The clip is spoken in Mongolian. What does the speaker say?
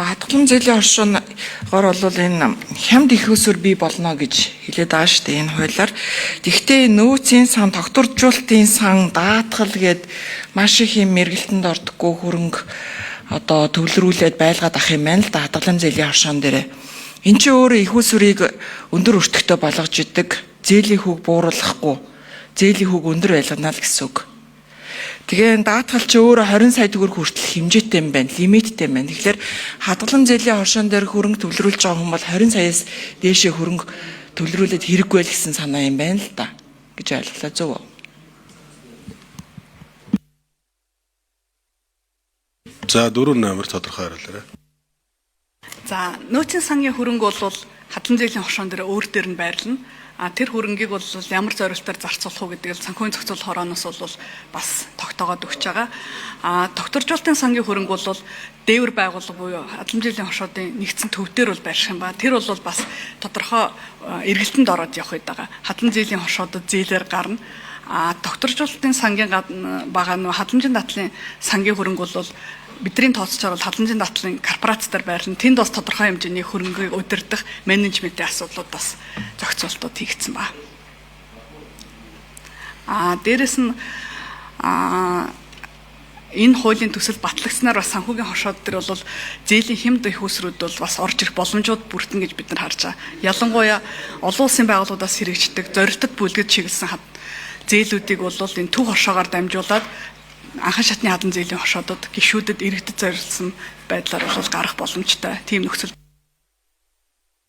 хатгалан зээлийн оршуугаар бол энэ хямд их усүр бий болно гэж хэлээд байгаа шүү дээ энэ хуулиар. Тэгвэл нөөцийн сан, тогтворжуулалтын сан, даатгал гээд маш их юм мэргэлтэнд ордоггүй хөрөнгө одоо төвлөрүүлээд байлгаад ах юм байна л да хатгалан зээлийн оршуун дээр. Энд чинь өөрөө их усүрийг өндөр өртөгтэй болгож идэг, зээлийн хүүг бууруулахгүй, зээлийн хүүг өндөр байлгана л гэсэн үг. Тэгээ даатгал чи өөрөө 20 сая төгрөг хүртэл хэмжээтэй юм байна, лимиттэй юм байна. Тэгэхээр хадгалан зээлийн оршуун дээр хөрөнгө төвлөрүүлж байгаа хүн бол 20 саяас дээшээ хөрөнгө төвлөрүүлээд хэрэггүй л гэсэн санаа юм байна л да гэж ойлголоо, зөв үү? За 4 номер тодорхой хариулаарай. За нөөцийн сангийн хөрөнгө бол хадгалан зээлийн оршуун дээр өөр дээр нь байрлана. Тэр хөрөнгийг бол ямар зорилтоор зарцуулах уу гэдэг л санхүүгийн зохицол хорооноос бол бас тогтоогоод өгч байгаа. Тогтворжуулалтын сангийн хөрөнгө бол дээвэр байгууллага буюу хадгалан зээлийн оршуудын нэгдсэн төвдөр бол байрших юм ба. Тэр бол бас тодорхой эргэлтэнд ороод явах гэдэг байгаа. Хадгалан зээлийн оршуудад зээлээр гарна. Тогтворжуулалтын сангийн бага нөө хадгаламжийн датлын сангийн хөрөнгө бол бидний тооцож байгаа хадгаламжийн датлын корпорацтаар байрлана. Тэнд бас тодорхой хэмжээний хөрөнгийг удирдах менежментийн асуудлууд бас зохицуултууд хийгдсэн байна. Дээрэс нь энэ хуулийн төсөл батлагдсанаар бас санхүүгийн хоршоод төр бол зээлийн хямд их усрууд бол бас орж ирэх боломжууд бүрдэн гэж бид нар харж байгаа. Ялангуяа олон улсын байгууллагуудаас хэрэгждэг зорилтод бүлгэд чиглэсэн зээлүүдийг бол энэ төв хоршоогоор дамжуулаад анхан шатны хадгалан зээлийн хоршоодод гишүүдэд иргэдэд зориулсан байдлаар бол гарах боломжтой. Тийм нөхцөл